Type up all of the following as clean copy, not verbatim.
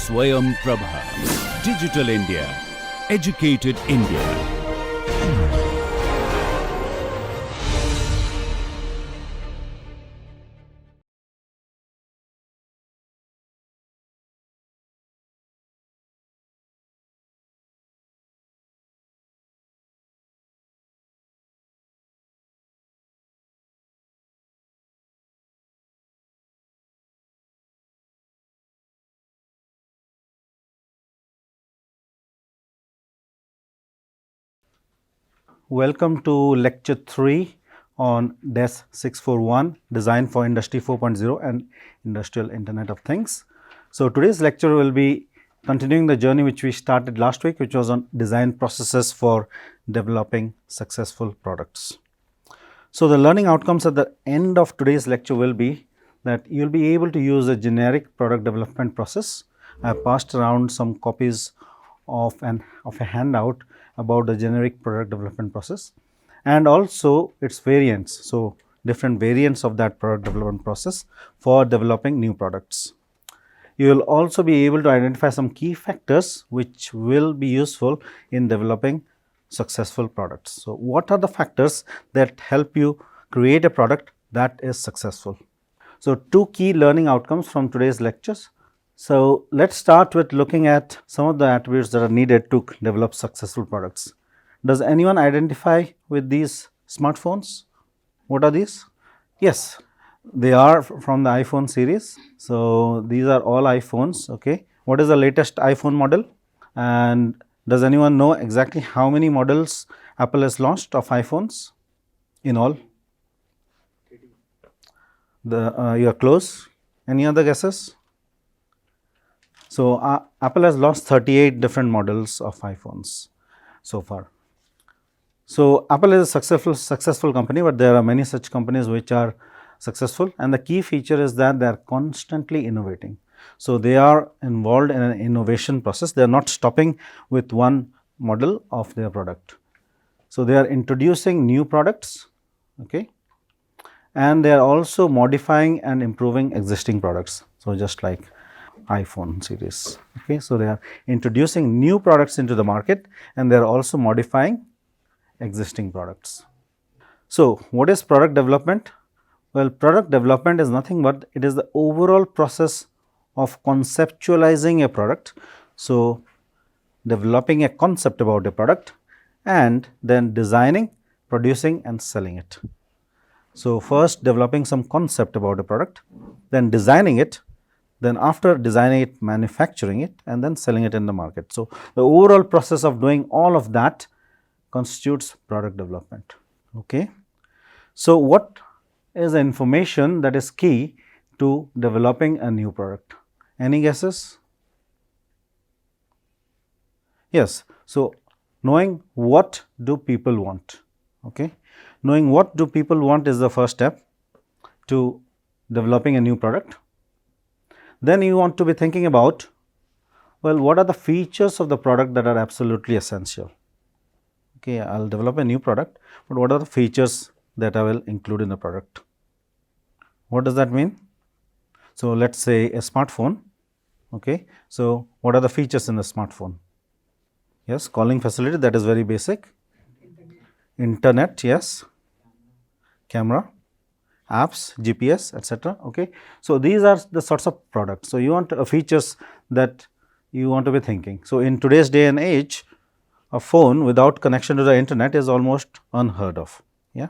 Swayam Prabha. Digital India. Educated India. Welcome to lecture 3 on DES 641 Design for Industry 4.0 and Industrial Internet of Things. So, today's lecture will be continuing the journey which we started last week, which was on design processes for developing successful products. So, the learning outcomes at the end of today's lecture will be that you will be able to use a generic product development process. I have passed around some copies of a handout about the generic product development process and also its variants. So, different variants of that product development process for developing new products. You will also be able to identify some key factors which will be useful in developing successful products. So, what are the factors that help you create a product that is successful? So, two key learning outcomes from today's lectures. So, let us start with looking at some of the attributes that are needed to develop successful products. Does anyone identify with these smartphones? What are these? Yes, they are from the iPhone series. So, these are all iPhones. Okay. What is the latest iPhone model? And does anyone know exactly how many models Apple has launched of iPhones in all? You are close. Any other guesses? So, Apple has launched 38 different models of iPhones so far. So, Apple is a successful company, but there are many such companies which are successful, and the key feature is that they are constantly innovating. So, they are involved in an innovation process. They are not stopping with one model of their product. So, they are introducing new products, okay, and they are also modifying and improving existing products. So, just like iPhone series. Okay. So, they are introducing new products into the market and they are also modifying existing products. So, what is product development? Well, product development is nothing but it is the overall process of conceptualizing a product. So, developing a concept about a product and then designing, producing and selling it. So, first developing some concept about a product, then designing it, then after designing it, manufacturing it and then selling it in the market. So, the overall process of doing all of that constitutes product development. Okay. So, what is the information that is key to developing a new product? Any guesses? Yes. So, knowing what do people want. Okay. Knowing what do people want is the first step to developing a new product. Then you want to be thinking about, well, what are the features of the product that are absolutely essential? Okay, I will develop a new product, but what are the features that I will include in the product? What does that mean? So, let us say a smartphone. Okay. So, what are the features in the smartphone? Yes, calling facility, that is very basic. Internet, yes. Camera, apps, GPS, etc. Okay. So, these are the sorts of products. So, you want features that you want to be thinking. So, in today's day and age, a phone without connection to the internet is almost unheard of. Yeah.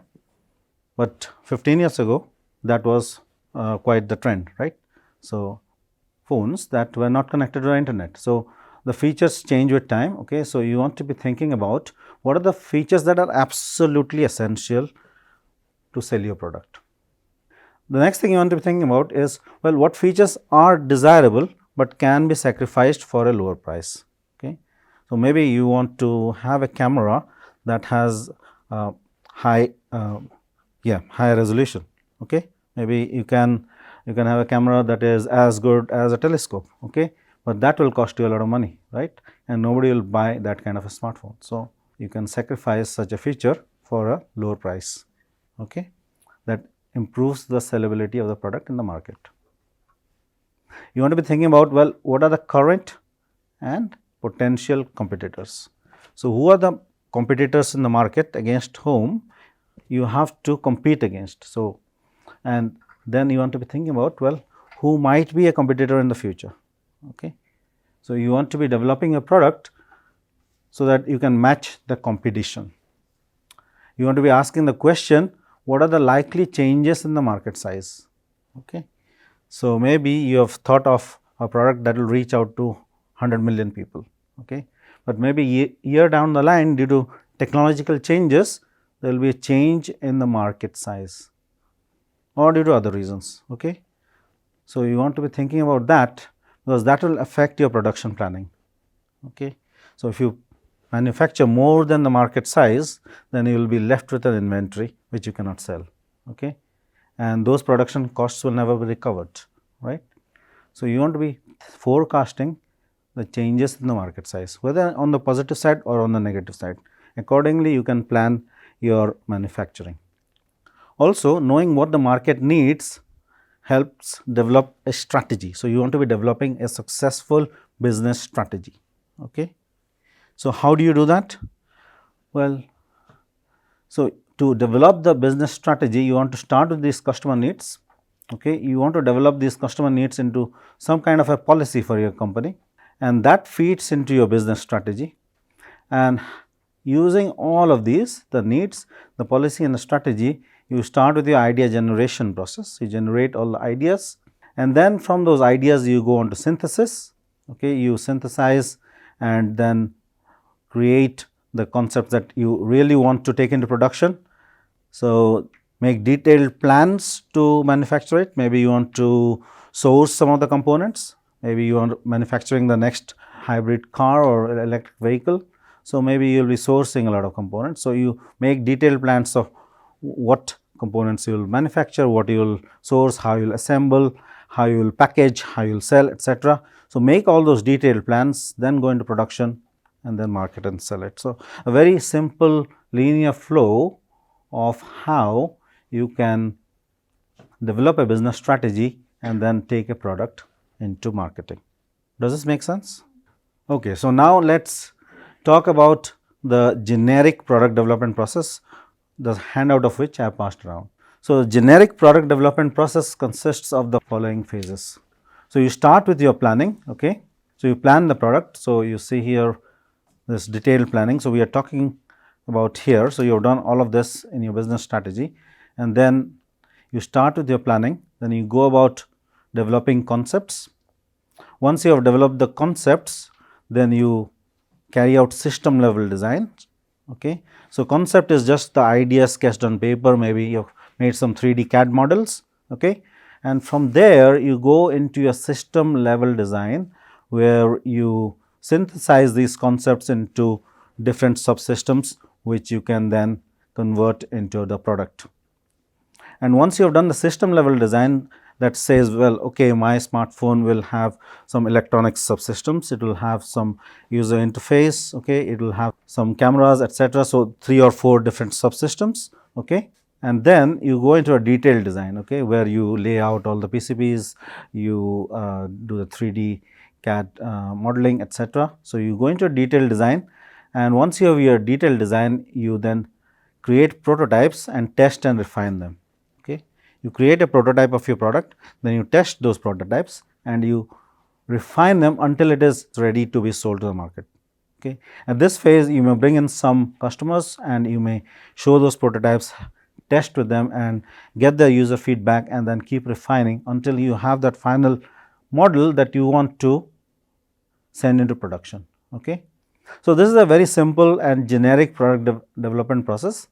But 15 years ago, that was quite the trend, right. So, phones that were not connected to the internet. So, the features change with time. Okay. So, you want to be thinking about what are the features that are absolutely essential to sell your product. The next thing you want to be thinking about is, well, what features are desirable, but can be sacrificed for a lower price. Okay. So, maybe you want to have a camera that has high resolution. Okay. Maybe you can have a camera that is as good as a telescope. Okay. But that will cost you a lot of money, right, and nobody will buy that kind of a smartphone. So, you can sacrifice such a feature for a lower price. Okay. That improves the sellability of the product in the market. You want to be thinking about, well, what are the current and potential competitors. So, who are the competitors in the market against whom you have to compete against. So, and then you want to be thinking about, well, who might be a competitor in the future. Okay. So, you want to be developing a product so that you can match the competition. You want to be asking the question, what are the likely changes in the market size. Okay. So, maybe you have thought of a product that will reach out to 100 million people, okay. But maybe year down the line, due to technological changes, there will be a change in the market size or due to other reasons. Okay. So, you want to be thinking about that, because that will affect your production planning. Okay. So, if you manufacture more than the market size, then you will be left with an inventory which you cannot sell. Okay. And those production costs will never be recovered, right. So, you want to be forecasting the changes in the market size, whether on the positive side or on the negative side. Accordingly, you can plan your manufacturing. Also, knowing what the market needs helps develop a strategy. So, you want to be developing a successful business strategy. Okay. So, how do you do that? Well, so to develop the business strategy, you want to start with these customer needs. Okay. You want to develop these customer needs into some kind of a policy for your company, and that feeds into your business strategy. And using all of these, the needs, the policy and the strategy, you start with your idea generation process. You generate all the ideas, and then from those ideas you go on to synthesis. Okay. You synthesize and then create the concepts that you really want to take into production. So, make detailed plans to manufacture it. Maybe you want to source some of the components, maybe you are manufacturing the next hybrid car or electric vehicle. So, maybe you will be sourcing a lot of components. So, you make detailed plans of what components you will manufacture, what you will source, how you will assemble, how you will package, how you will sell, etc. So, make all those detailed plans, then go into production and then market and sell it. So, a very simple linear flow of how you can develop a business strategy and then take a product into marketing. Does this make sense? Okay. So, now let us talk about the generic product development process, the handout of which I have passed around. So, generic product development process consists of the following phases. So, you start with your planning. Okay. So, you plan the product. So, you see here this detailed planning. So, we are talking about here. So, you have done all of this in your business strategy, and then you start with your planning, then you go about developing concepts. Once you have developed the concepts, then you carry out system level design. Okay. So, concept is just the idea sketched on paper, maybe you have made some 3D CAD models. Okay. And from there you go into your system level design, where you synthesize these concepts into different subsystems, which you can then convert into the product. And once you have done the system level design, that says, well, okay, my smartphone will have some electronic subsystems, it will have some user interface, okay, it will have some cameras, etc. So, 3 or 4 different subsystems. Okay. And then you go into a detailed design, okay, where you lay out all the PCBs, you do the 3D CAD modeling, etc. So, you go into a detailed design, and once you have your detailed design, you then create prototypes and test and refine them. Okay. You create a prototype of your product, then you test those prototypes and you refine them until it is ready to be sold to the market. Okay. At this phase, you may bring in some customers and you may show those prototypes, test with them and get their user feedback, and then keep refining until you have that final model that you want to send into production. Okay. So, this is a very simple and generic product development process,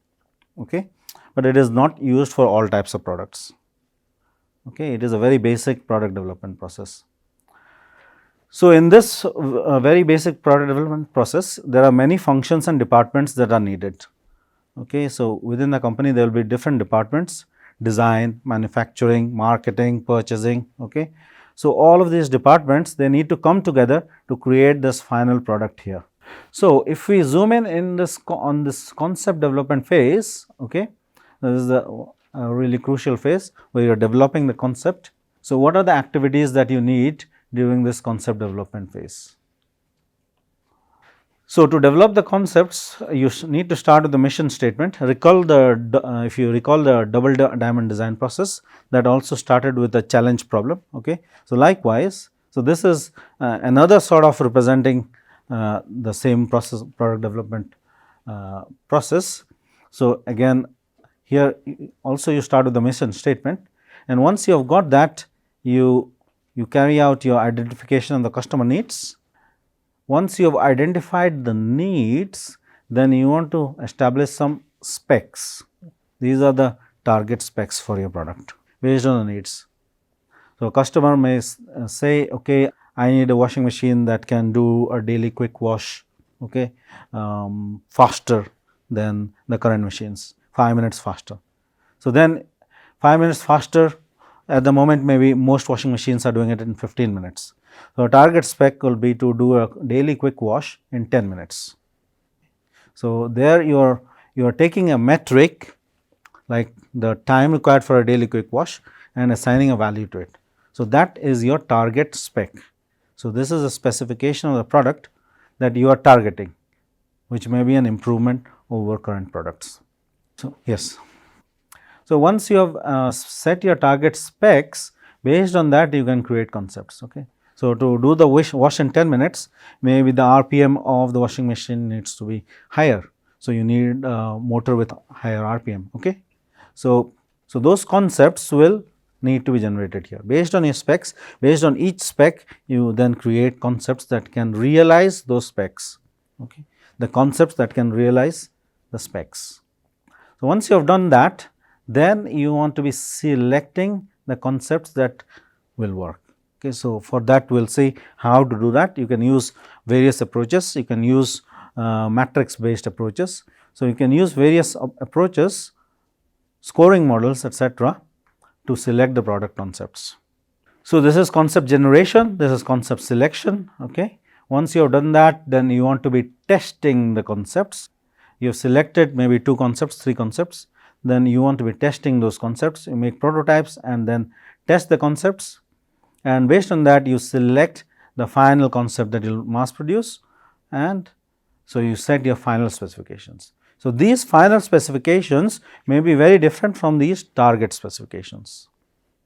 okay, but it is not used for all types of products. Okay. It is a very basic product development process. So, in this very basic product development process, there are many functions and departments that are needed. Okay. So, within the company there will be different departments: design, manufacturing, marketing, purchasing. Okay. So, all of these departments, they need to come together to create this final product here. So, if we zoom in this on this concept development phase, okay, this is a really crucial phase where you are developing the concept. So, what are the activities that you need during this concept development phase. So, to develop the concepts, you need to start with the mission statement. Recall if you recall the double diamond design process, that also started with a challenge problem. Okay. So, likewise, so this is another sort of representing the same process, product development process. So, again here also you start with the mission statement, and once you have got that, you carry out your identification of the customer needs. Once you have identified the needs, then you want to establish some specs. These are the target specs for your product based on the needs. So, customer may say, okay, I need a washing machine that can do a daily quick wash, okay, faster than the current machines, 5 minutes faster. So, then 5 minutes faster, at the moment maybe most washing machines are doing it in 15 minutes. So, target spec will be to do a daily quick wash in 10 minutes. So, there you are taking a metric like the time required for a daily quick wash and assigning a value to it. So, that is your target spec. So, this is a specification of the product that you are targeting, which may be an improvement over current products. So, yes. So, once you have set your target specs, based on that you can create concepts. Okay. So, to do the wash in 10 minutes, maybe the RPM of the washing machine needs to be higher. So, you need a motor with higher RPM. Okay. So, those concepts will need to be generated here. Based on your specs, based on each spec, you then create concepts that can realize those specs. Okay. The concepts that can realize the specs. So, once you have done that, then you want to be selecting the concepts that will work. Okay, so, for that we will see how to do that. You can use various approaches, you can use matrix based approaches. So, you can use various approaches, scoring models, etc., to select the product concepts. So, this is concept generation, this is concept selection. Okay. Once you have done that, then you want to be testing the concepts. You have selected maybe 2 concepts, 3 concepts, then you want to be testing those concepts. You make prototypes and then test the concepts, and based on that you select the final concept that you will mass produce, and so you set your final specifications. So, these final specifications may be very different from these target specifications.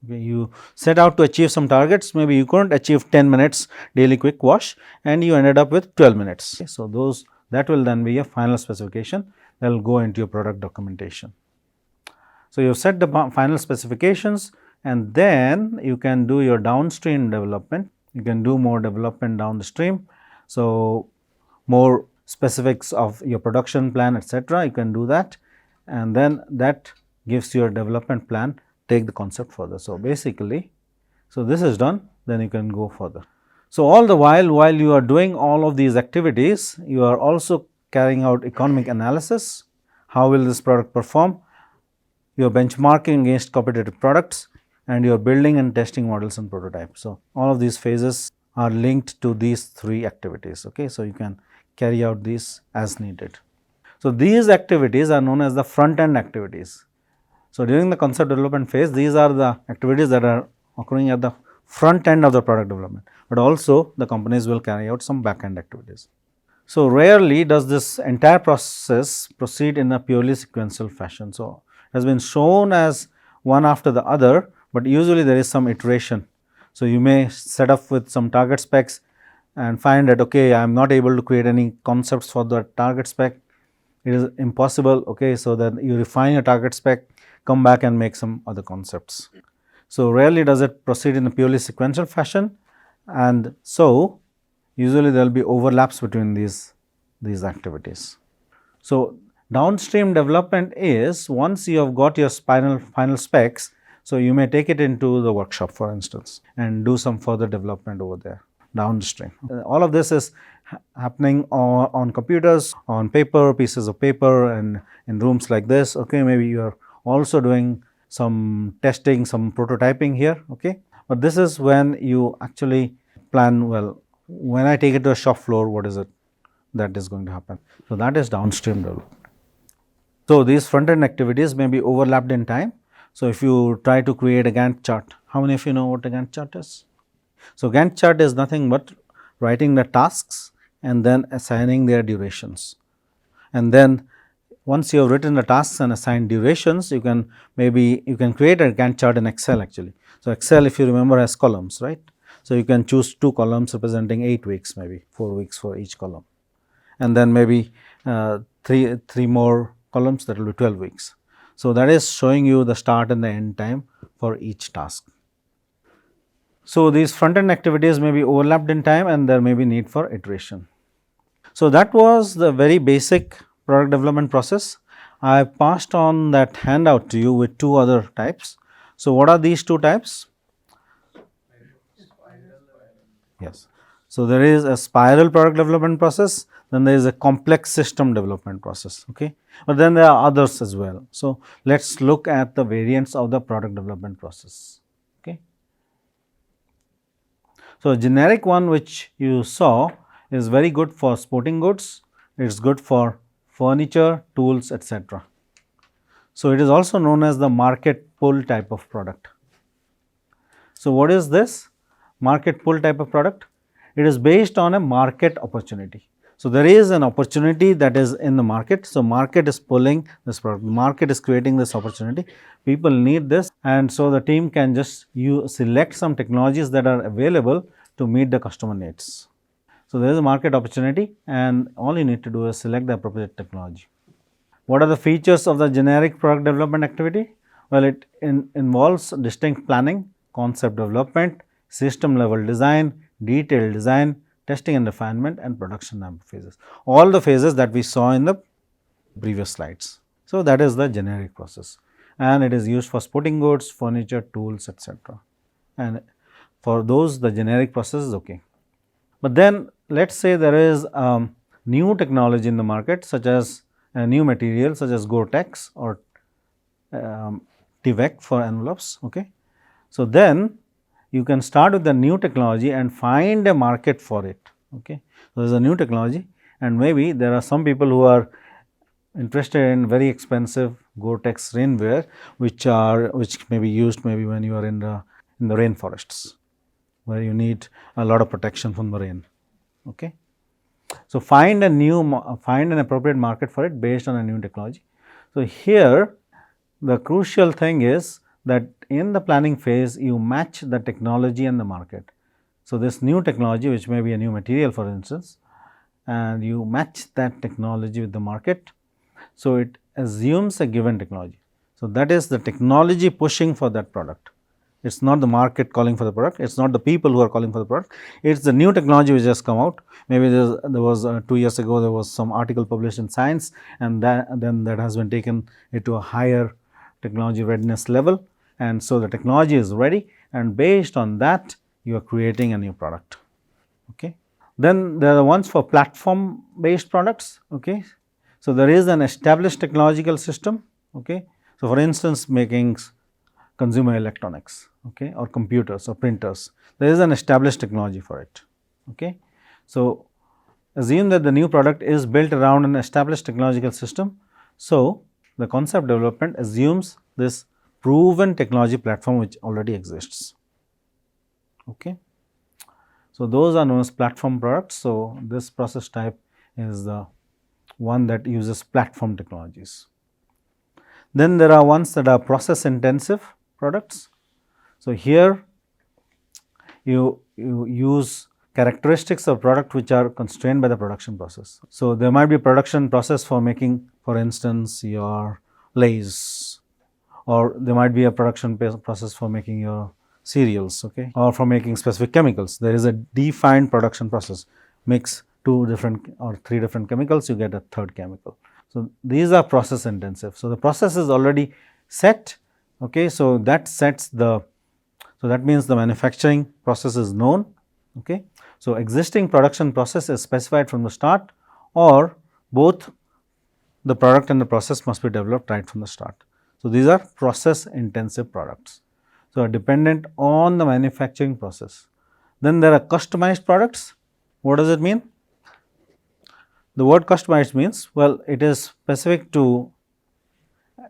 Okay, you set out to achieve some targets, maybe you could not achieve 10 minutes daily quick wash and you ended up with 12 minutes. Okay, so, that will then be your final specification that will go into your product documentation. So, you have set the final specifications, and then you can do your downstream development, you can do more development down the stream. So, more specifics of your production plan, etc., you can do that, and then that gives your development plan, take the concept further. So, basically, so this is done, then you can go further. So, all the while you are doing all of these activities, you are also carrying out economic analysis. How will this product perform? You are benchmarking against competitive products, and you are building and testing models and prototypes. So, all of these phases are linked to these 3 activities. Okay. So, you can carry out these as needed. So, these activities are known as the front end activities. So, during the concept development phase, these are the activities that are occurring at the front end of the product development, but also the companies will carry out some back end activities. So, rarely does this entire process proceed in a purely sequential fashion. So, it has been shown as one after the other, but usually there is some iteration. So, you may set up with some target specs and find that okay, I am not able to create any concepts for the target spec, it is impossible. Okay. So, then you refine your target spec, come back and make some other concepts. So, rarely does it proceed in a purely sequential fashion, and so usually there will be overlaps between these activities. So, downstream development is once you have got your final specs, so you may take it into the workshop for instance and do some further development over there downstream. All of this is happening on computers, on paper, pieces of paper, and in rooms like this. Okay, maybe you are also doing some testing, some prototyping here. Okay, but this is when you actually plan, well, when I take it to a shop floor, what is it that is going to happen? So, that is downstream development. So, these front end activities may be overlapped in time. So, if you try to create a Gantt chart, how many of you know what a Gantt chart is? So, Gantt chart is nothing but writing the tasks and then assigning their durations. And then once you have written the tasks and assigned durations, you can create a Gantt chart in Excel actually. So, Excel, if you remember, has columns, right. So, you can choose 2 columns representing 8 weeks, maybe 4 weeks for each column, and then maybe 3 more columns, that will be 12 weeks. So, that is showing you the start and the end time for each task. So, these front end activities may be overlapped in time and there may be need for iteration. So, that was the very basic product development process. I passed on that handout to you with 2 other types. So, what are these 2 types? Yes. So, there is a spiral product development process, then there is a complex system development process, okay. But then there are others as well. So, let us look at the variants of the product development process, okay. So, a generic one which you saw is very good for sporting goods, it is good for furniture, tools, etc. So, it is also known as the market pull type of product. So, what is this market pull type of product? It is based on a market opportunity. So, there is an opportunity that is in the market. So, market is pulling this product, market is creating this opportunity, people need this, and so the team can just select some technologies that are available to meet the customer needs. So, there is a market opportunity and all you need to do is select the appropriate technology. What are the features of the generic product development activity? Well, it involves distinct planning, concept development, system level design, detailed design, testing and refinement, and production phases, all the phases that we saw in the previous slides. So, that is the generic process and it is used for sporting goods, furniture, tools, etc. And for those the generic process is okay. But then let us say there is new technology in the market, such as a new material such as Gore-Tex or T-Vec for envelopes, okay. So, then you can start with the new technology and find a market for it, okay. So, there is a new technology and maybe there are some people who are interested in very expensive Gore-Tex rainwear, which may be used maybe when you are in the rainforests, where you need a lot of protection from the rain, okay. So, find an appropriate market for it based on a new technology. So, here the crucial thing is that in the planning phase you match the technology and the market. So, this new technology, which may be a new material for instance, and you match that technology with the market. So, it assumes a given technology. So, that is the technology pushing for that product. It is not the market calling for the product, it is not the people who are calling for the product, it is the new technology which has come out. Maybe there was 2 years ago there was some article published in Science, and then that has been taken to a higher technology readiness level, and so the technology is ready, and based on that you are creating a new product, okay. Then there are the ones for platform based products, okay. So, there is an established technological system, okay. So, for instance, making consumer electronics, okay, or computers or printers, there is an established technology for it, okay. So, assume that the new product is built around an established technological system. So, the concept development assumes this proven technology platform which already exists, okay. So, those are known as platform products. So, this process type is the one that uses platform technologies. Then there are ones that are process intensive products. So, here you use characteristics of product which are constrained by the production process. So, there might be production process for making, for instance, your Lays, or there might be a production process for making your cereals, okay, or for making specific chemicals. There is a defined production process. Mix 2 different or 3 different chemicals, you get a third chemical. So, these are process intensive. So, the process is already set, okay. So, that sets the, so that means the manufacturing process is known, okay. So, existing production process is specified from the start, or both the product and the process must be developed right from the start. So, these are process intensive products. So, are dependent on the manufacturing process. Then there are customized products. What does it mean? The word customized means, well, it is specific to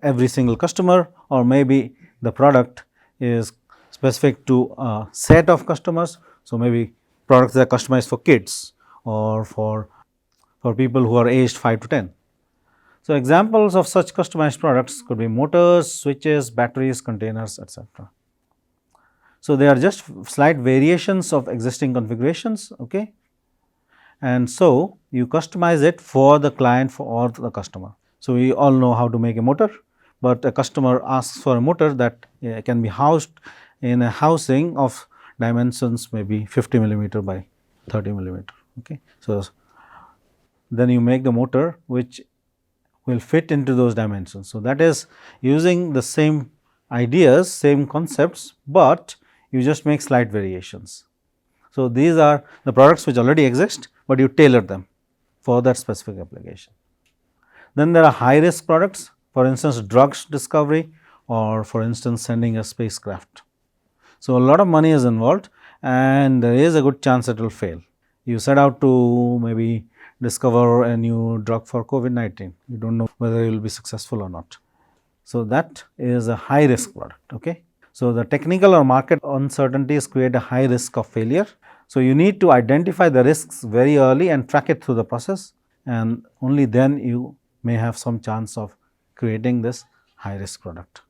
every single customer, or maybe the product is specific to a set of customers. So, maybe products that are customized for kids or for people who are aged 5 to 10. So, examples of such customized products could be motors, switches, batteries, containers, etc. So, they are just slight variations of existing configurations. Okay. And so, you customize it for the client or the customer. So, we all know how to make a motor, but a customer asks for a motor that can be housed in a housing of dimensions maybe 50 millimeter by 30 millimeter. Okay. So, then you make the motor which will fit into those dimensions. So, that is using the same ideas, same concepts, but you just make slight variations. So, these are the products which already exist, but you tailor them for that specific application. Then there are high risk products, for instance drugs discovery or for instance sending a spacecraft. So, a lot of money is involved and there is a good chance it will fail. You set out to maybe discover a new drug for COVID-19, you do not know whether you will be successful or not. So, that is a high risk product. Okay. So, the technical or market uncertainties create a high risk of failure. So, you need to identify the risks very early and track it through the process, and only then you may have some chance of creating this high risk product.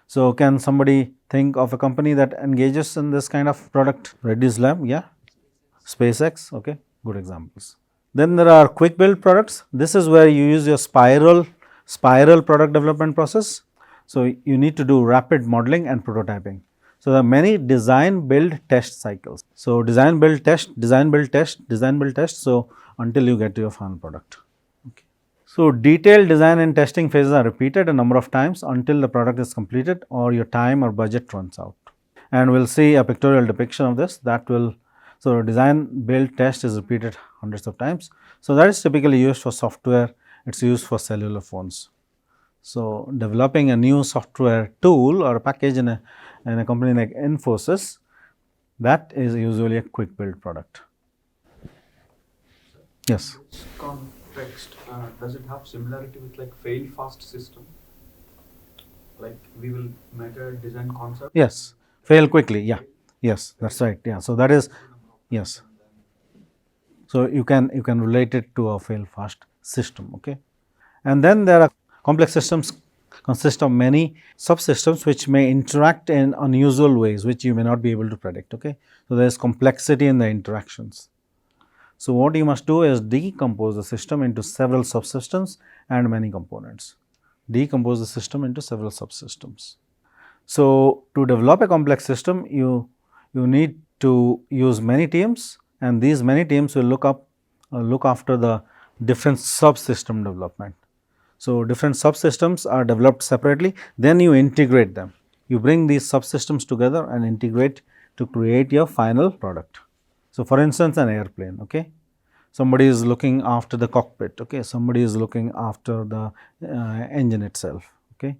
So, can somebody think of a company that engages in this kind of product? Reddy's Lab, yeah, SpaceX, okay, good examples. Then there are quick build products. This is where you use your spiral product development process. So, you need to do rapid modeling and prototyping. So, there are many design build test cycles. So, design build test, design build test, design build test. So, until you get to your final product. Okay. So, detailed design and testing phases are repeated a number of times until the product is completed or your time or budget runs out. And we will see a pictorial depiction of this that will. So, design build test is repeated hundreds of times. So, that is typically used for software, it is used for cellular phones. So, developing a new software tool or a package in a company like Infosys, that is usually a quick build product. Yes. This context, does it have similarity with like fail fast system? Like we will make a design concept? Yes, fail quickly, yeah, yes, that is right, yeah. So, that is, yes. So, you can relate it to a fail fast system. Okay. And then there are complex systems consist of many subsystems which may interact in unusual ways which you may not be able to predict. Okay. So, there is complexity in the interactions. So, what you must do is decompose the system into several subsystems and many components. Decompose the system into several subsystems. So, to develop a complex system you need to use many teams, and these many teams will look after the different subsystem development. So, different subsystems are developed separately, then you integrate them. You bring these subsystems together and integrate to create your final product. So, for instance, an airplane, okay. Somebody is looking after the cockpit, okay. Somebody is looking after the engine itself, okay.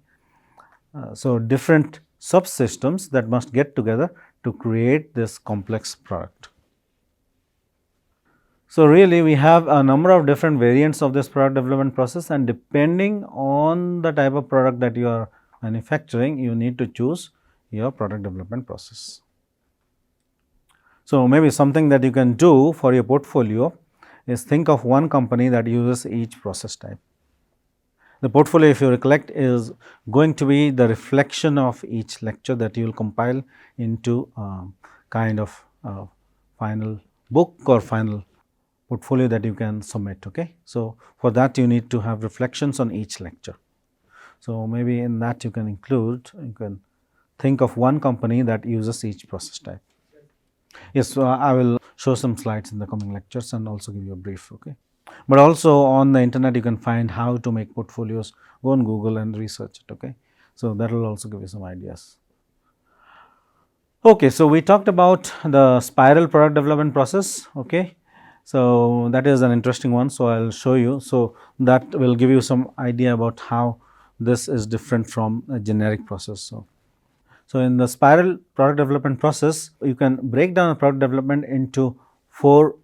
So, different subsystems that must get together to create this complex product. So, really we have a number of different variants of this product development process, and depending on the type of product that you are manufacturing, you need to choose your product development process. So, maybe something that you can do for your portfolio is think of one company that uses each process type. The portfolio, if you recollect, is going to be the reflection of each lecture that you will compile into kind of final book or final portfolio that you can submit. Okay. So, for that you need to have reflections on each lecture. So, maybe in that you can include, you can think of one company that uses each process type. Yes, so I will show some slides in the coming lectures and also give you a brief. Okay. But also on the internet you can find how to make portfolios, go on Google and research it. Okay. So, that will also give you some ideas. Okay. So, we talked about the spiral product development process. Okay. So, that is an interesting one. So, I will show you. So, that will give you some idea about how this is different from a generic process. So, in the spiral product development process, you can break down a product development into 4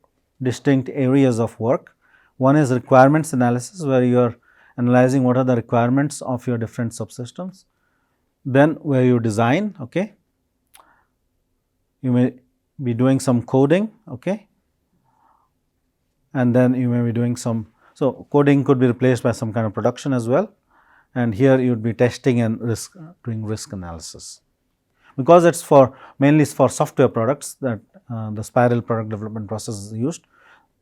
distinct areas of work. One is requirements analysis, where you are analyzing what are the requirements of your different subsystems. Then where you design, okay. you may be doing some coding, okay, and then you may be doing some, so coding could be replaced by some kind of production as well, and here you would be testing and doing risk analysis. Because it is for mainly for software products that the spiral product development process is used,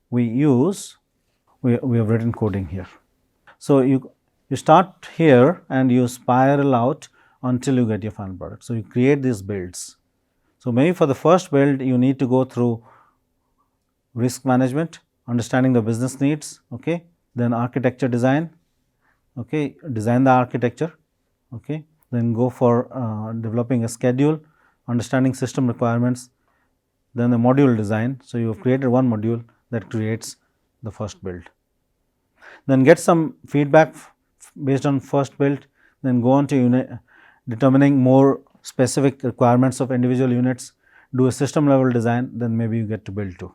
we have written coding here. So, you start here and you spiral out until you get your final product. So, you create these builds. So, maybe for the first build you need to go through risk management, understanding the business needs, okay, then architecture design, okay, design the architecture, okay, then go for developing a schedule, understanding system requirements, then the module design. So, you have created one module that creates the first build. Then get some feedback based on first build, then go on to determining more specific requirements of individual units, do a system level design, then maybe you get to build 2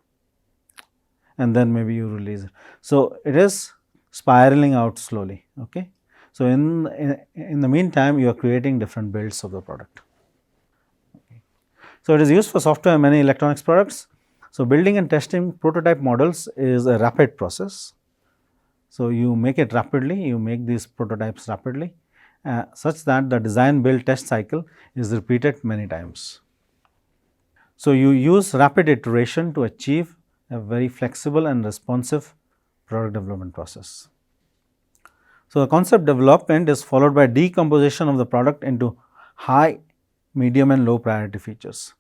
and then maybe you release it. So, it is spiraling out slowly. Okay. So, in the meantime you are creating different builds of the product. Okay. So, it is used for software and many electronics products. So, building and testing prototype models is a rapid process. So, you make it rapidly, you make these prototypes rapidly such that the design build test cycle is repeated many times. So, you use rapid iteration to achieve a very flexible and responsive product development process. So, the concept development is followed by decomposition of the product into high, medium and low priority features.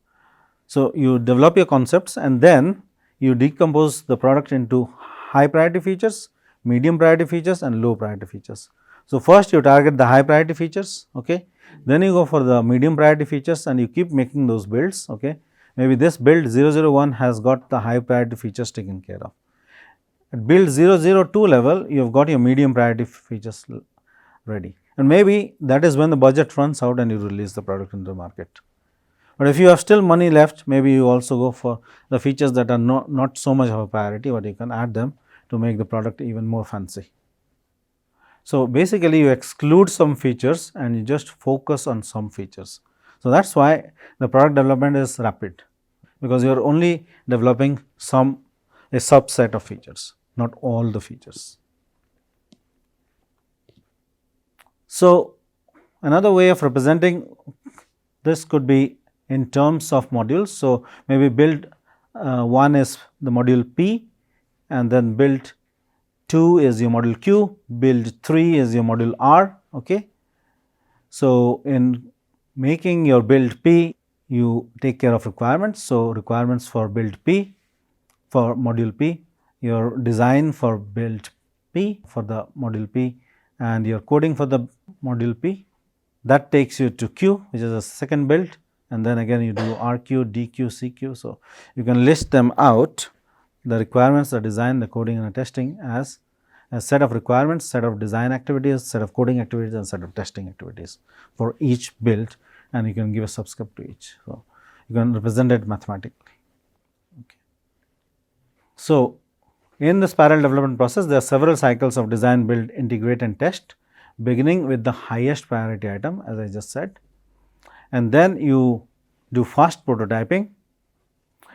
So, you develop your concepts and then you decompose the product into high priority features, medium priority features and low priority features. So, first you target the high priority features, okay. Then you go for the medium priority features and you keep making those builds, okay. Maybe this build 001 has got the high priority features taken care of. At build 002 level, you have got your medium priority features ready, and maybe that is when the budget runs out and you release the product into the market. But if you have still money left, maybe you also go for the features that are not so much of a priority, but you can add them to make the product even more fancy. So, basically you exclude some features and you just focus on some features. So, that is why the product development is rapid, because you are only developing a subset of features, not all the features. So, another way of representing this could be in terms of modules. So, maybe build 1 is the module P and then build 2 is your module Q, build 3 is your module R. Okay. So, in making your build P, you take care of requirements. So, requirements for build P, for module P, your design for build P for the module P and your coding for the module P. That takes you to Q, which is a second build, and then again you do RQ, DQ, CQ. So, you can list them out, the requirements, the design, the coding and the testing as a set of requirements, set of design activities, set of coding activities and set of testing activities for each build, and you can give a subscript to each. So, you can represent it mathematically. Okay. So, in the spiral development process, there are several cycles of design, build, integrate and test, beginning with the highest priority item as I just said, and then you do fast prototyping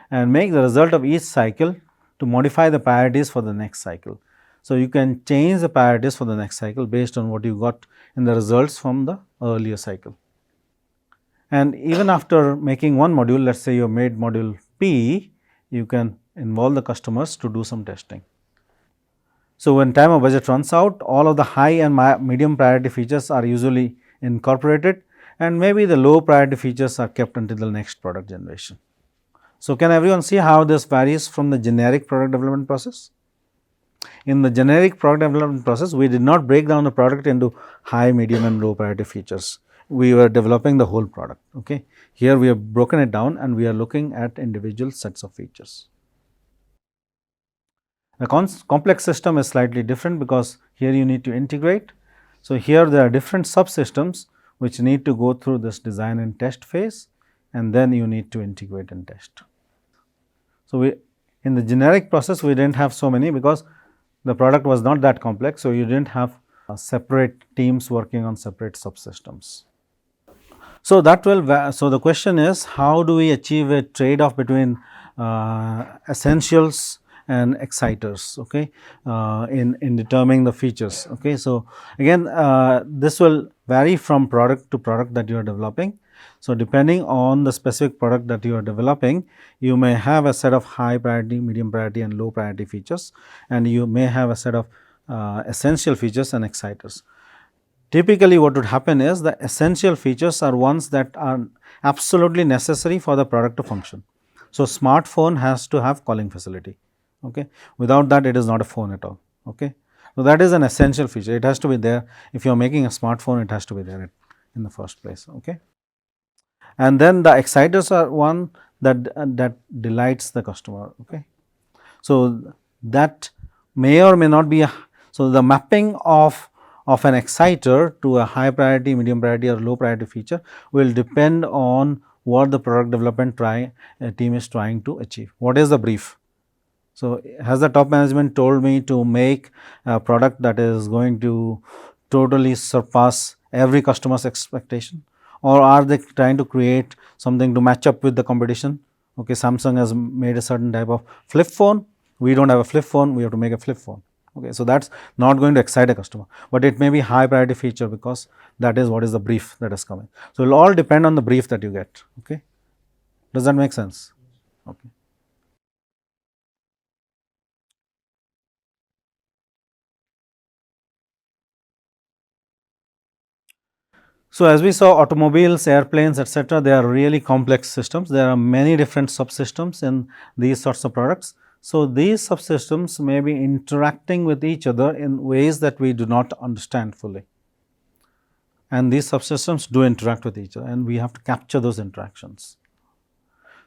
and make the result of each cycle to modify the priorities for the next cycle. So, you can change the priorities for the next cycle based on what you got in the results from the earlier cycle. And even after making one module, let us say you have made module P, you can involve the customers to do some testing. So, when time of budget runs out, all of the high and medium priority features are usually incorporated and maybe the low priority features are kept until the next product generation. So, can everyone see how this varies from the generic product development process? In the generic product development process, we did not break down the product into high, medium and low priority features. We were developing the whole product. Okay. Here we have broken it down and we are looking at individual sets of features. The complex system is slightly different because here you need to integrate. So, here there are different subsystems which need to go through this design and test phase, and then you need to integrate and test. So, in the generic process we did not have so many because the product was not that complex. So, you did not have separate teams working on separate subsystems. So, that will so the question is, how do we achieve a trade off between essentials and exciters, okay, in determining the features. Okay. So, again this will vary from product to product that you are developing. So, depending on the specific product that you are developing, you may have a set of high priority, medium priority and low priority features, and you may have a set of essential features and exciters. Typically what would happen is the essential features are ones that are absolutely necessary for the product to function. So, smartphone has to have calling facility, okay. Without that it is not a phone at all, okay. So, that is an essential feature, it has to be there. If you are making a smartphone, it has to be there in the first place, okay. And then the exciters are one that delights the customer, okay. So, that may or may not be a, so the mapping of an exciter to a high priority, medium priority or low priority feature will depend on what the product development team is trying to achieve. What is the brief? So, has the top management told me to make a product that is going to totally surpass every customer's expectation, or are they trying to create something to match up with the competition? Okay, Samsung has made a certain type of flip phone, we do not have a flip phone, we have to make a flip phone. Okay, so, that is not going to excite a customer, but it may be high priority feature because that is what is the brief that is coming. So, it will all depend on the brief that you get. Okay. Does that make sense? Okay. So, as we saw, automobiles, airplanes, etc., they are really complex systems. There are many different subsystems in these sorts of products. So, these subsystems may be interacting with each other in ways that we do not understand fully, and these subsystems do interact with each other, and we have to capture those interactions.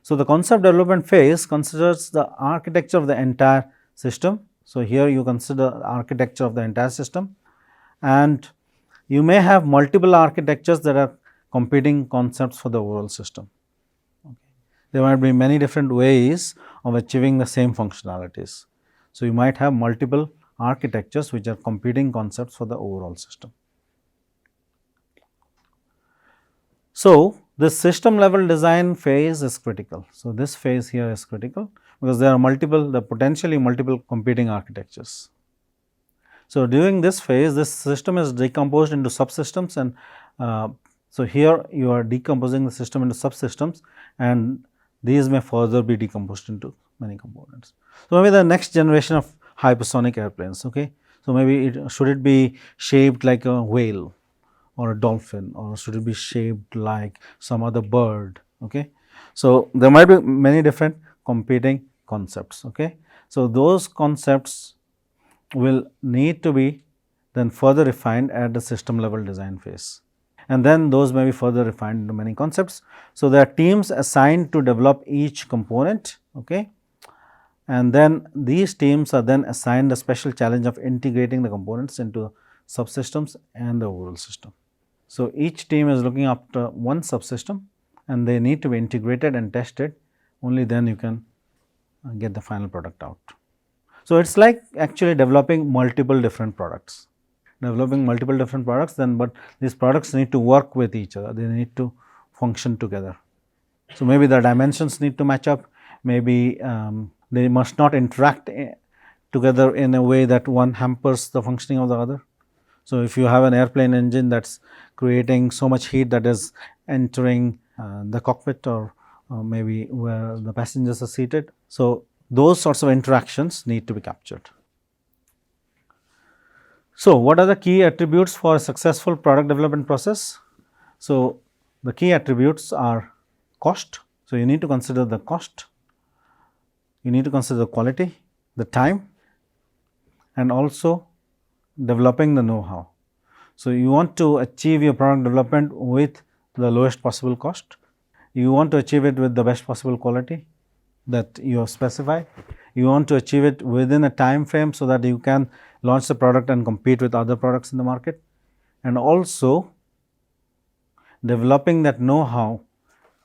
So, the concept development phase considers the architecture of the entire system. So, here you consider architecture of the entire system, and you may have multiple architectures that are competing concepts for the overall system. Okay. There might be many different ways of achieving the same functionalities. So, you might have multiple architectures which are competing concepts for the overall system. So, this system level design phase is critical. So, this phase here is critical because there are potentially multiple competing architectures. So, during this phase, this system is decomposed into subsystems, and so here you are decomposing the system into subsystems, and these may further be decomposed into many components. So, maybe the next generation of hypersonic airplanes, okay. So, maybe should it be shaped like a whale or a dolphin, or should it be shaped like some other bird, okay. So, there might be many different competing concepts, okay. So, those concepts will need to be then further refined at the system level design phase, and then those may be further refined into many concepts. So, there are teams assigned to develop each component, okay, and then these teams are then assigned the special challenge of integrating the components into subsystems and the overall system. So, each team is looking after one subsystem, and they need to be integrated and tested, only then you can get the final product out. So, it is like actually developing multiple different products, then, but these products need to work with each other, they need to function together. So, maybe the dimensions need to match up, maybe they must not interact together in a way that one hampers the functioning of the other. So, if you have an airplane engine that is creating so much heat that is entering the cockpit, or maybe where the passengers are seated. So, those sorts of interactions need to be captured. So, what are the key attributes for a successful product development process? So, the key attributes are cost. So, you need to consider the cost, you need to consider the quality, the time, and also developing the know-how. So, you want to achieve your product development with the lowest possible cost, you want to achieve it with the best possible quality that you have specified, you want to achieve it within a time frame so that you can launch the product and compete with other products in the market, and also developing that know-how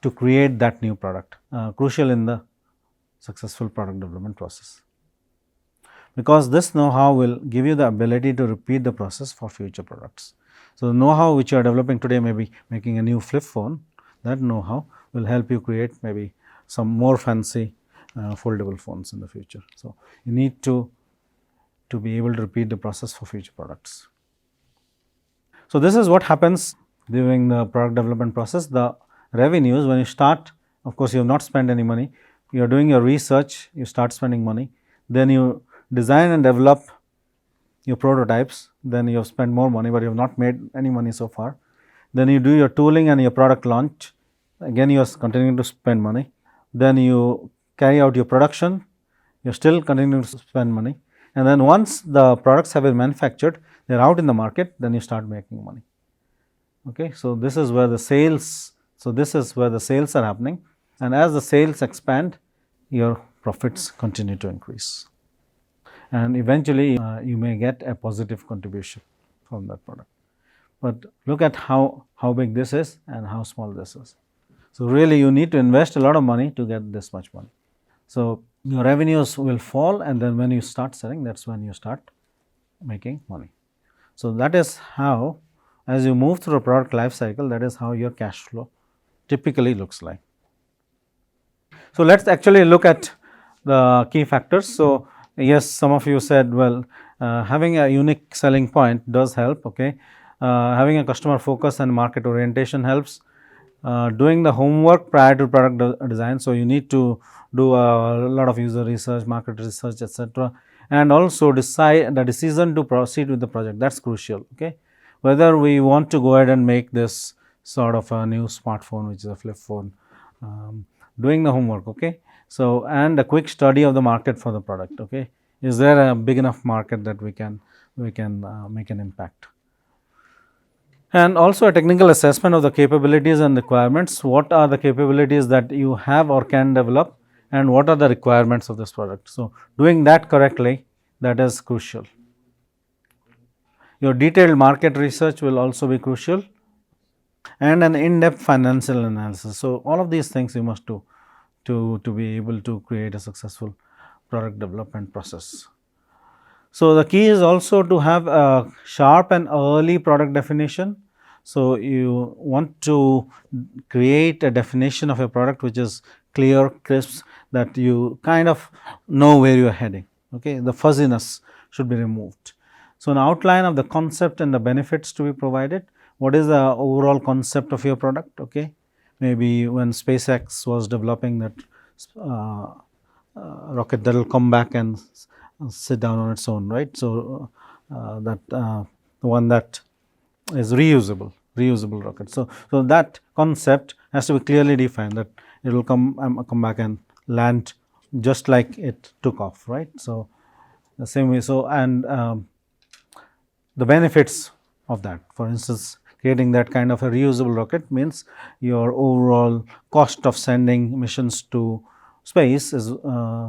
to create that new product, crucial in the successful product development process, because this know-how will give you the ability to repeat the process for future products. So, the know-how which you are developing today, maybe making a new flip phone, that know-how will help you create maybe some more fancy foldable phones in the future. So, you need to be able to repeat the process for future products. So, this is what happens during the product development process. The revenues, when you start, of course, you have not spent any money, you are doing your research, you start spending money, then you design and develop your prototypes, then you have spent more money, but you have not made any money so far. Then you do your tooling and your product launch, again you are continuing to spend money. Then you carry out your production, you are still continuing to spend money, and then once the products have been manufactured, they are out in the market, then you start making money. Okay. So, this is where the sales, are happening, and as the sales expand, your profits continue to increase, and eventually you may get a positive contribution from that product. But look at how big this is and how small this is. So, really you need to invest a lot of money to get this much money. So, your revenues will fall, and then when you start selling, that is when you start making money. So, that is how, as you move through a product life cycle, that is how your cash flow typically looks like. So, let us actually look at the key factors. So, yes, some of you said, well, having a unique selling point does help. Okay. Having a customer focus and market orientation helps. Doing the homework prior to product design. So, you need to do a lot of user research, market research, etc., and also decide the decision to proceed with the project, that is crucial. Okay. Whether we want to go ahead and make this sort of a new smartphone, which is a flip phone, doing the homework. Okay. So, and a quick study of the market for the product. Okay. Is there a big enough market that we can make an impact? And also a technical assessment of the capabilities and requirements. What are the capabilities that you have or can develop, and what are the requirements of this product? So, doing that correctly, that is crucial. Your detailed market research will also be crucial, and an in-depth financial analysis. So, all of these things you must do to be able to create a successful product development process. So, the key is also to have a sharp and early product definition. So, you want to create a definition of a product which is clear, crisp, that you kind of know where you are heading. Okay. The fuzziness should be removed. So, an outline of the concept and the benefits to be provided. What is the overall concept of your product? Okay. Maybe when SpaceX was developing that rocket that will come back and sit down on its own, right. So, the one that is reusable rocket. So, that concept has to be clearly defined, that it will come back and land just like it took off, right. So, the same way. So, and the benefits of that, for instance, creating that kind of a reusable rocket means your overall cost of sending missions to space is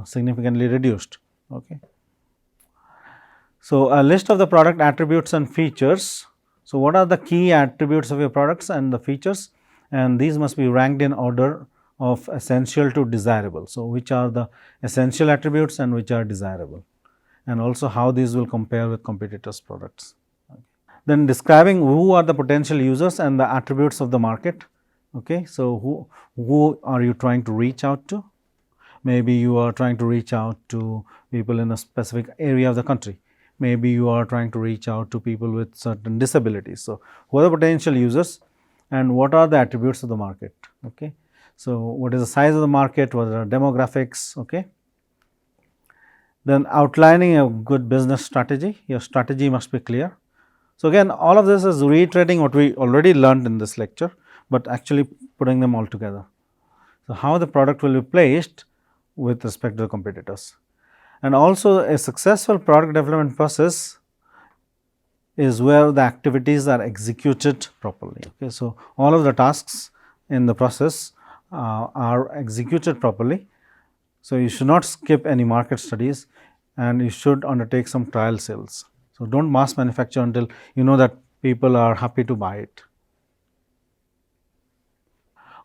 significantly reduced. Okay. So, a list of the product attributes and features. So, what are the key attributes of your products and the features, and these must be ranked in order of essential to desirable. So, which are the essential attributes and which are desirable, and also how these will compare with competitors' products. Okay. Then describing who are the potential users and the attributes of the market. Okay. So, who are you trying to reach out to? Maybe you are trying to reach out to people in a specific area of the country. Maybe you are trying to reach out to people with certain disabilities. So, who are the potential users and what are the attributes of the market? Okay. So, what is the size of the market, what are the demographics? Okay. Then outlining a good business strategy, your strategy must be clear. So, again all of this is reiterating what we already learned in this lecture, but actually putting them all together. So, how the product will be placed with respect to the competitors. And also a successful product development process is where the activities are executed properly. Okay. So, all of the tasks in the process are executed properly. So, you should not skip any market studies, and you should undertake some trial sales. So, do not mass manufacture until you know that people are happy to buy it.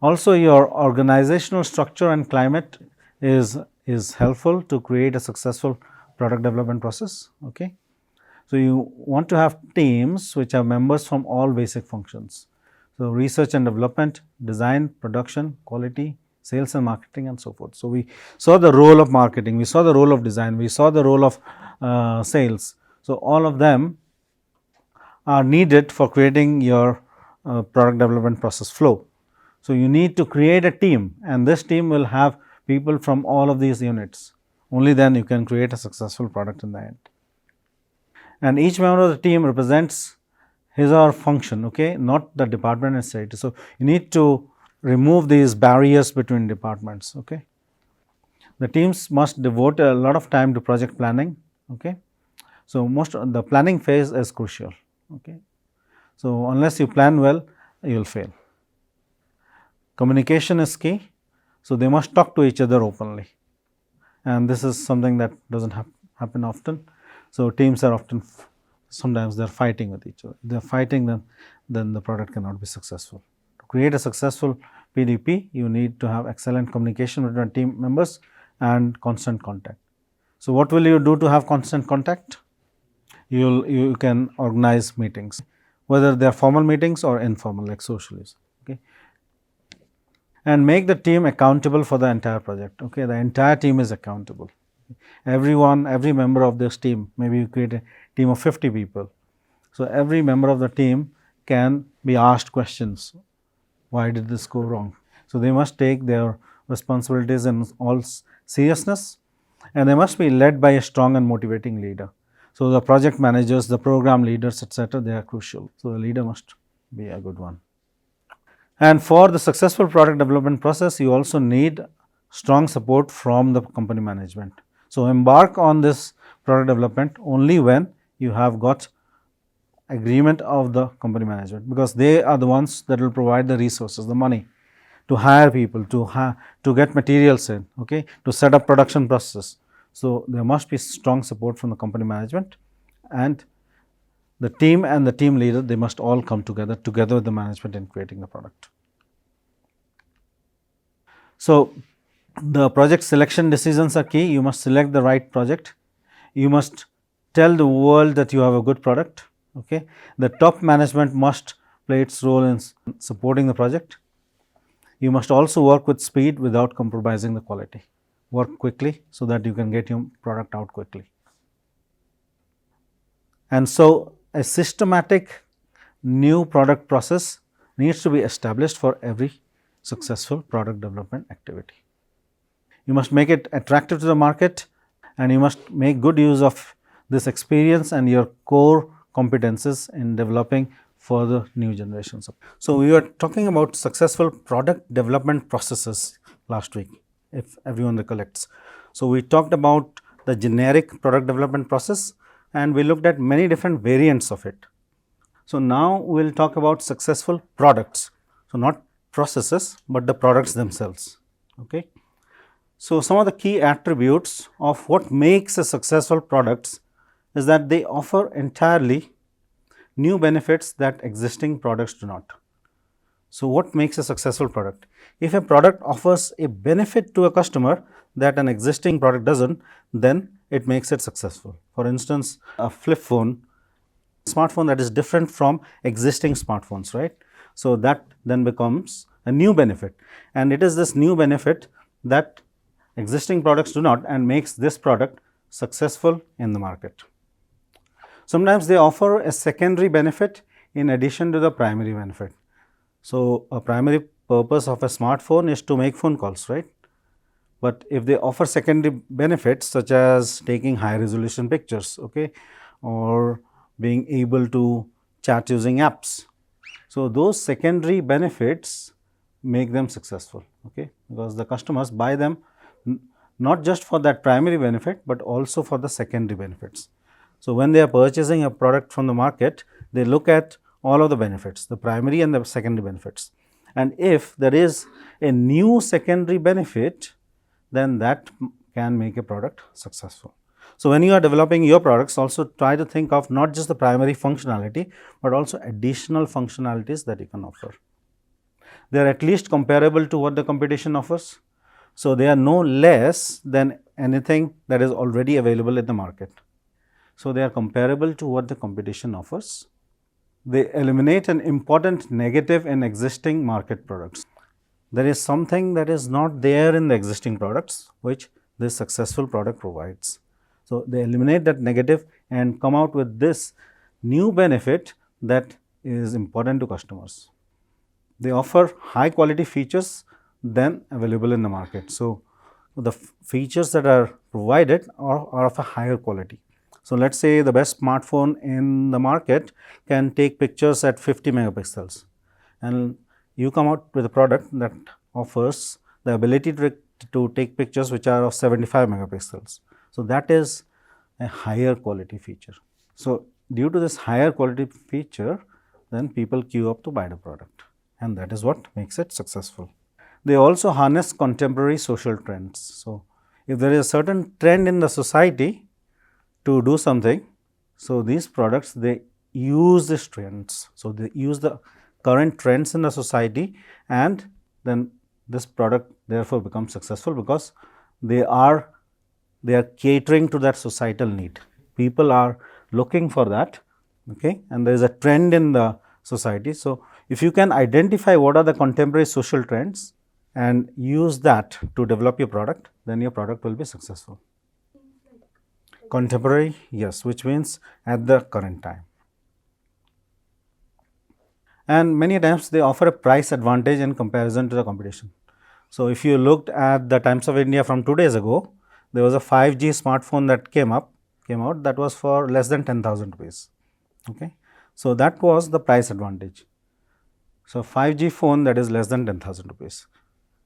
Also, your organizational structure and climate is helpful to create a successful product development process. Okay. So, you want to have teams which have members from all basic functions. So, research and development, design, production, quality, sales and marketing and so forth. So, we saw the role of marketing, we saw the role of design, we saw the role of sales. So, all of them are needed for creating your product development process flow. So, you need to create a team, and this team will have people from all of these units. Only then you can create a successful product in the end. And each member of the team represents his or her function, okay, not the department necessarily. So, you need to remove these barriers between departments. Okay. The teams must devote a lot of time to project planning. Okay. So, most of the planning phase is crucial. Okay. So, unless you plan well, you will fail. Communication is key. So, they must talk to each other openly, and this is something that does not happen often. So, teams are often sometimes they are fighting with each other. If they are fighting, then the product cannot be successful. To create a successful PDP, you need to have excellent communication between team members and constant contact. So, what will you do to have constant contact? You can organize meetings, whether they are formal meetings or informal like socials. Okay. And make the team accountable for the entire project. Okay. The entire team is accountable. Every member of this team, maybe you create a team of 50 people. So, every member of the team can be asked questions. Why did this go wrong? So, they must take their responsibilities in all seriousness, and they must be led by a strong and motivating leader. So, the project managers, the program leaders, etc., they are crucial. So, the leader must be a good one. And for the successful product development process, you also need strong support from the company management. So, embark on this product development only when you have got agreement of the company management, because they are the ones that will provide the resources, the money to hire people, to get materials in, okay, to set up production process. So, there must be strong support from the company management, and the team and the team leader, they must all come together with the management in creating the product. So, the project selection decisions are key. You must select the right project. You must tell the world that you have a good product. Okay. The top management must play its role in supporting the project. You must also work with speed without compromising the quality. Work quickly so that you can get your product out quickly. And so, a systematic new product process needs to be established for every successful product development activity. You must make it attractive to the market, and you must make good use of this experience and your core competences in developing further new generations. So, we were talking about successful product development processes last week, if everyone recollects. So, we talked about the generic product development process, and we looked at many different variants of it. So, now we will talk about successful products. So, not processes, but the products themselves. Okay. So, some of the key attributes of what makes a successful products is that they offer entirely new benefits that existing products do not. So, what makes a successful product? If a product offers a benefit to a customer that an existing product does not, then it makes it successful. For instance, a flip phone, smartphone that is different from existing smartphones, right. So, that then becomes a new benefit, and it is this new benefit that existing products do not, and makes this product successful in the market. Sometimes they offer a secondary benefit in addition to the primary benefit. So, a primary purpose of a smartphone is to make phone calls, right. But if they offer secondary benefits such as taking high resolution pictures, okay, or being able to chat using apps. So, those secondary benefits make them successful, okay, because the customers buy them not just for that primary benefit, but also for the secondary benefits. So, when they are purchasing a product from the market, they look at all of the benefits, the primary and the secondary benefits, and if there is a new secondary benefit, then that can make a product successful. So, when you are developing your products, also try to think of not just the primary functionality, but also additional functionalities that you can offer. They are at least comparable to what the competition offers. So, they are no less than anything that is already available in the market. So, they are comparable to what the competition offers. They eliminate an important negative in existing market products. There is something that is not there in the existing products, which this successful product provides. So, they eliminate that negative and come out with this new benefit that is important to customers. They offer high quality features than available in the market. So, the features that are provided are of a higher quality. So, let us say the best smartphone in the market can take pictures at 50 megapixels, and you come out with a product that offers the ability to take pictures which are of 75 megapixels. So, that is a higher quality feature. So, due to this higher quality feature, then people queue up to buy the product, and that is what makes it successful. They also harness contemporary social trends. So, if there is a certain trend in the society to do something, so these products, they use these trends. So, they use the current trends in the society, and then this product therefore becomes successful, because they are catering to that societal need. People are looking for that, okay, and there is a trend in the society. So, if you can identify what are the contemporary social trends and use that to develop your product, then your product will be successful. Contemporary, yes, which means at the current time. And many times they offer a price advantage in comparison to the competition. So, if you looked at the Times of India from 2 days ago, there was a 5G smartphone that came out that was for less than 10,000 rupees. Okay. So, that was the price advantage. So, 5G phone that is less than 10,000 rupees.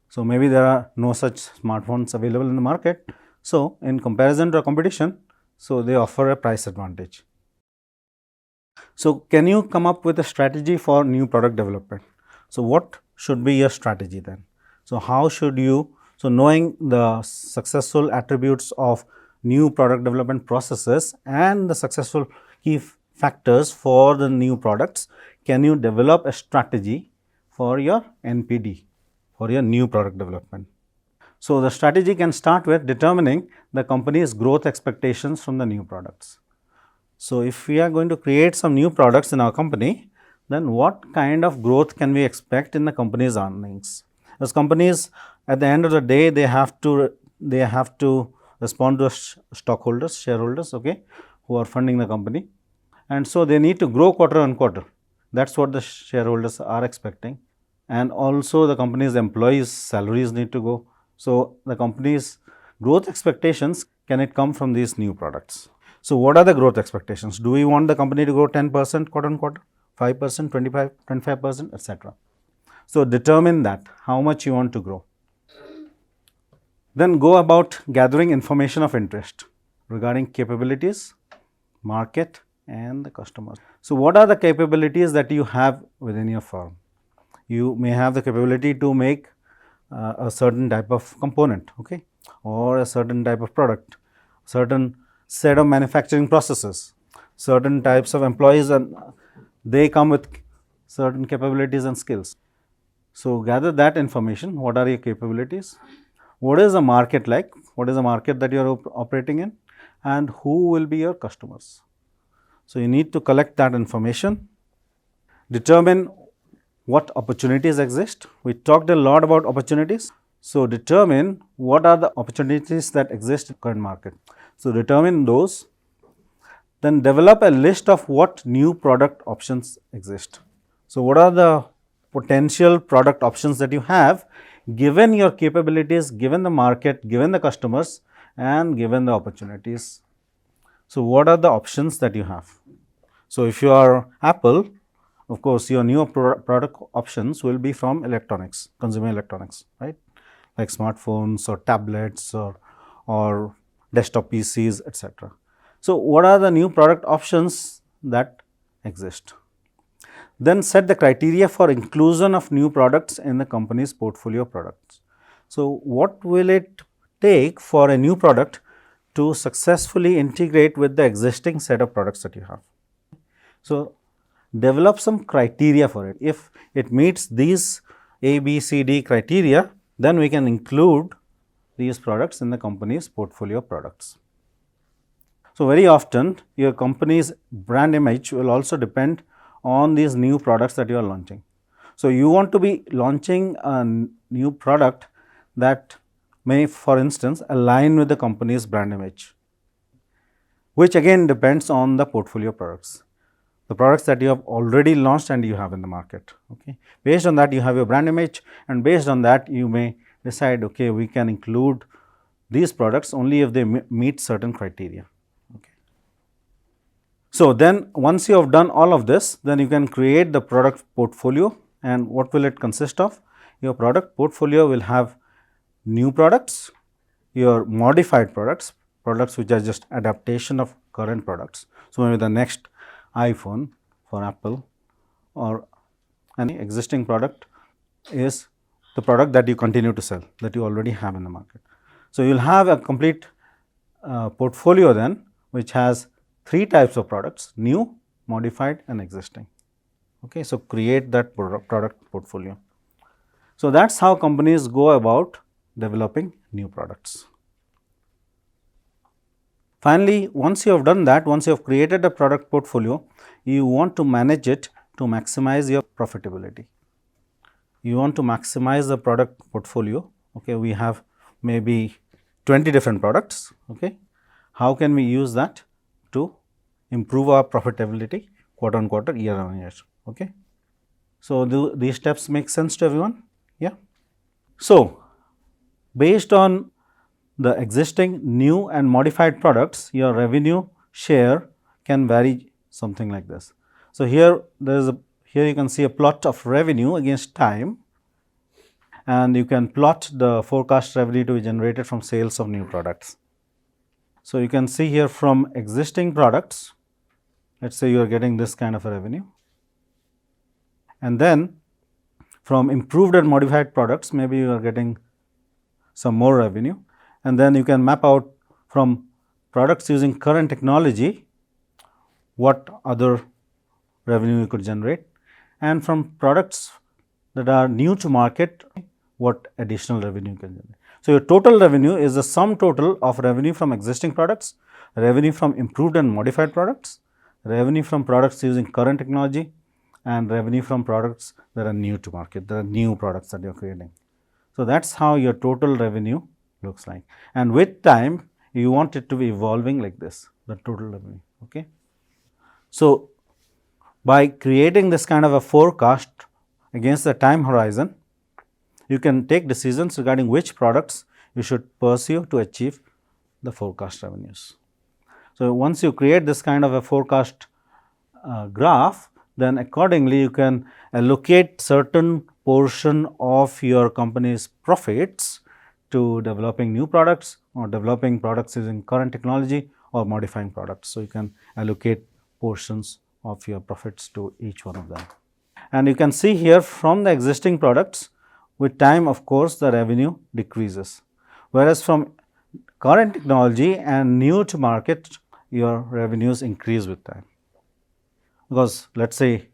So, maybe there are no such smartphones available in the market. So, in comparison to a competition, so they offer a price advantage. So, can you come up with a strategy for new product development? So, what should be your strategy then? So, how should you, so knowing the successful attributes of new product development processes and the successful key factors for the new products, can you develop a strategy for your NPD, for your new product development? So, the strategy can start with determining the company's growth expectations from the new products. So, if we are going to create some new products in our company, then what kind of growth can we expect in the company's earnings? As companies, at the end of the day, they have to respond to stockholders, shareholders, okay, who are funding the company, and so they need to grow quarter on quarter. That is what the shareholders are expecting, and also the company's employees' salaries need to go. So, the company's growth expectations, can it come from these new products? So, what are the growth expectations? Do we want the company to grow 10% quarter on quarter, 5%, 25%, etc.? So, determine that how much you want to grow. Then go about gathering information of interest regarding capabilities, market and the customers. So, what are the capabilities that you have within your firm? You may have the capability to make a certain type of component, okay, or a certain type of product, certain set of manufacturing processes, certain types of employees, and they come with certain capabilities and skills. So, gather that information. What are your capabilities? What is the market like? What is the market that you are operating in? And who will be your customers? So, you need to collect that information, determine what opportunities exist. We talked a lot about opportunities. So, determine what are the opportunities that exist in the current market. So, determine those, then develop a list of what new product options exist. So, what are the potential product options that you have given your capabilities, given the market, given the customers and given the opportunities. So, what are the options that you have? So, if you are Apple, of course, your new product options will be from electronics, consumer electronics, right, like smartphones or tablets or desktop PCs, etc. So, what are the new product options that exist? Then set the criteria for inclusion of new products in the company's portfolio of products. So, what will it take for a new product to successfully integrate with the existing set of products that you have? So, develop some criteria for it. If it meets these A, B, C, D criteria, then we can include these products in the company's portfolio of products. So, very often your company's brand image will also depend on these new products that you are launching. So, you want to be launching a new product that may, for instance, align with the company's brand image, which again depends on the portfolio products, the products that you have already launched and you have in the market. Okay. Based on that, you have your brand image, and based on that, you may decide, okay, we can include these products only if they meet certain criteria. Okay. So, then once you have done all of this, then you can create the product portfolio, and what will it consist of? Your product portfolio will have new products, your modified products, products which are just adaptation of current products. So, maybe the next iPhone for Apple or any existing product is the product that you continue to sell, that you already have in the market. So, you will have a complete portfolio then, which has 3 types of products: new, modified and existing. Okay. So, create that product portfolio. So, that is how companies go about developing new products. Finally, once you have done that, once you have created a product portfolio, you want to manage it to maximize your profitability. You want to maximize the product portfolio. Okay. We have maybe 20 different products. Okay. How can we use that to improve our profitability quarter on quarter, year on year? Okay. So, these steps make sense to everyone? Yeah. So, based on the existing new and modified products, your revenue share can vary something like this. So, here you can see a plot of revenue against time, and you can plot the forecast revenue to be generated from sales of new products. So, you can see here from existing products, let us say you are getting this kind of a revenue, and then from improved and modified products, maybe you are getting some more revenue, and then you can map out from products using current technology what other revenue you could generate, and from products that are new to market what additional revenue you can generate. So, your total revenue is the sum total of revenue from existing products, revenue from improved and modified products, revenue from products using current technology, and revenue from products that are new to market, that are new products that you are creating. So, that is how your total revenue looks like, and with time you want it to be evolving like this, the total revenue. Okay. So, by creating this kind of a forecast against the time horizon, you can take decisions regarding which products you should pursue to achieve the forecast revenues. So, once you create this kind of a forecast graph, then accordingly you can allocate certain portion of your company's profits to developing new products or developing products using current technology or modifying products. So, you can allocate portions of your profits to each one of them. And you can see here from the existing products, with time of course, the revenue decreases, whereas from current technology and new to market, your revenues increase with time. Because let us say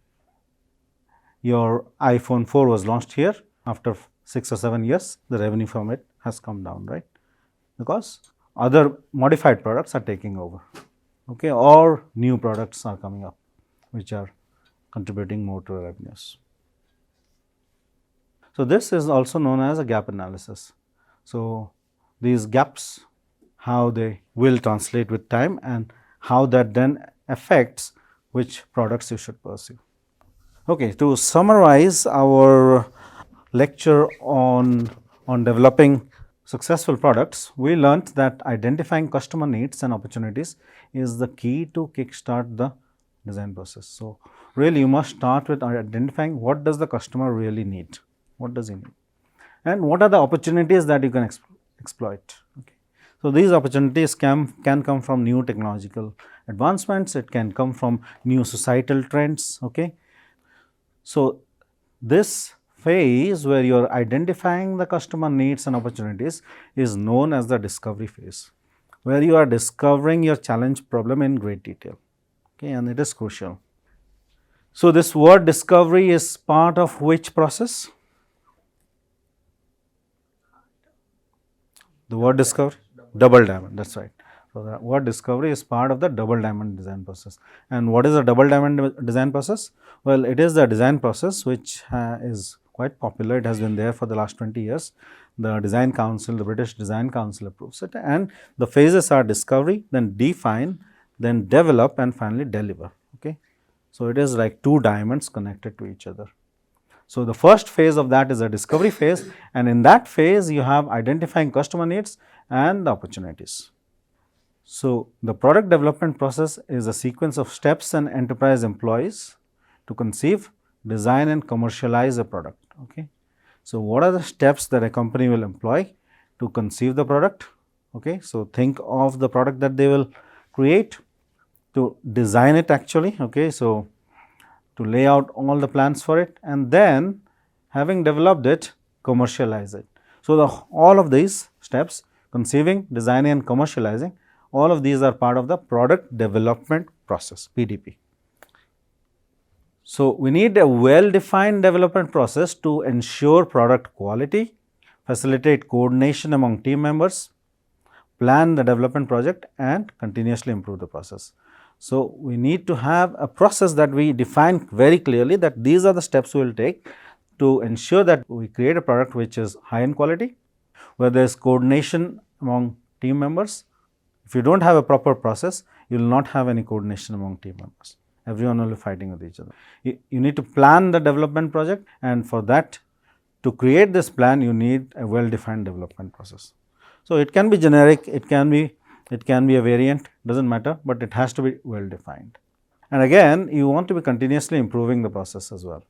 your iPhone 4 was launched here, after 6 or 7 years, the revenue from it has come down, right, because other modified products are taking over, okay, or new products are coming up, which are contributing more to revenues. So, this is also known as a gap analysis. So, these gaps, how they will translate with time and how that then affects which products you should pursue. Okay, to summarize our lecture on developing successful products, we learnt that identifying customer needs and opportunities is the key to kickstart the design process. So, really you must start with identifying what does the customer really need, what does he need, and what are the opportunities that you can exploit. Okay. So, these opportunities can come from new technological advancements, it can come from new societal trends. Okay. So, this phase where you are identifying the customer needs and opportunities is known as the discovery phase, where you are discovering your challenge problem in great detail, okay, and it is crucial. So, this word discovery is part of which process? The word discovery? Double diamond, that is right. So, the word discovery is part of the double diamond design process. And what is a double diamond design process? Well, it is the design process which is quite popular. It has been there for the last 20 years. The Design Council, the British Design Council approves it, and the phases are discovery, then define, then develop, and finally deliver. Okay. So, it is like two diamonds connected to each other. So, the first phase of that is a discovery phase, and in that phase you have identifying customer needs and the opportunities. So, the product development process is a sequence of steps and enterprise employees to conceive, design and commercialize a product. Okay. So, what are the steps that a company will employ to conceive the product? Okay. So, think of the product that they will create, to design it actually. Okay. So, to lay out all the plans for it, and then having developed it, commercialize it. So, all of these steps, conceiving, designing and commercializing, all of these are part of the product development process, PDP. So, we need a well defined development process to ensure product quality, facilitate coordination among team members, plan the development project and continuously improve the process. So, we need to have a process that we define very clearly, that these are the steps we will take to ensure that we create a product which is high in quality, where there is coordination among team members. If you do not have a proper process, you will not have any coordination among team members. Everyone will be fighting with each other. You need to plan the development project, and for that, to create this plan, you need a well defined development process. So, it can be generic, it can be a variant, does not matter, but it has to be well defined. And again, you want to be continuously improving the process as well.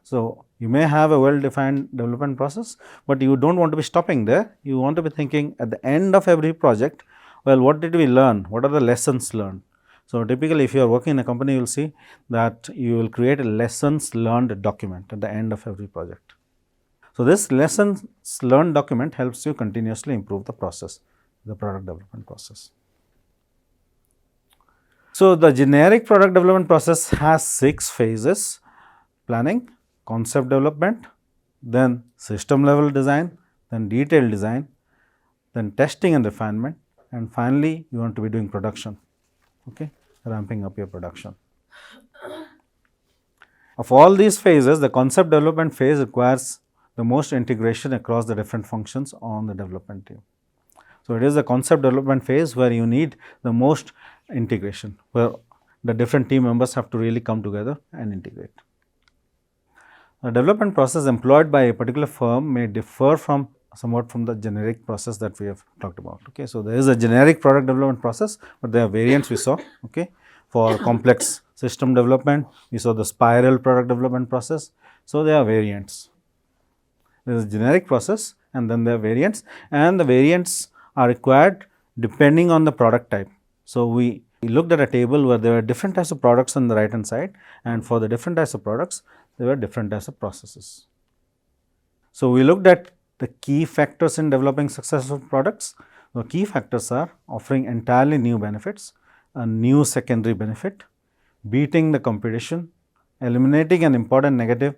So, you may have a well defined development process, but you do not want to be stopping there. You want to be thinking at the end of every project, well, what did we learn? What are the lessons learned? So, typically if you are working in a company, you will see that you will create a lessons learned document at the end of every project. So, this lessons learned document helps you continuously improve the process, the product development process. So, the generic product development process has 6 phases: planning, concept development, then system level design, then detailed design, then testing and refinement, and finally, you want to be doing production, okay, ramping up your production. Of all these phases, the concept development phase requires the most integration across the different functions on the development team. So, it is the concept development phase where you need the most integration, where the different team members have to really come together and integrate. The development process employed by a particular firm may differ somewhat from the generic process that we have talked about. Okay. So, there is a generic product development process, but there are variants we saw. Okay. For complex system development, we saw the spiral product development process. So, there are variants. There is a generic process and then there are variants, and the variants are required depending on the product type. So, we looked at a table where there were different types of products on the right hand side, and for the different types of products, there were different types of processes. So, we looked at the key factors in developing successful products. The key factors are offering entirely new benefits, a new secondary benefit, beating the competition, eliminating an important negative,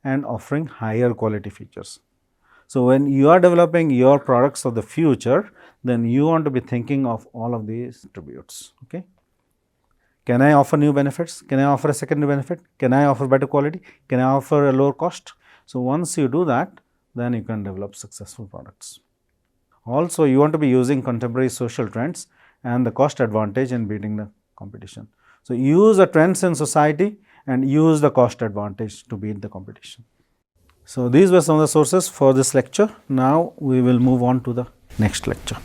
and offering higher quality features. So, when you are developing your products of the future, then you want to be thinking of all of these attributes. Okay. Can I offer new benefits? Can I offer a secondary benefit? Can I offer better quality? Can I offer a lower cost? So, once you do that, then you can develop successful products. Also, you want to be using contemporary social trends and the cost advantage in beating the competition. So, use the trends in society and use the cost advantage to beat the competition. So, these were some of the sources for this lecture. Now, we will move on to the next lecture.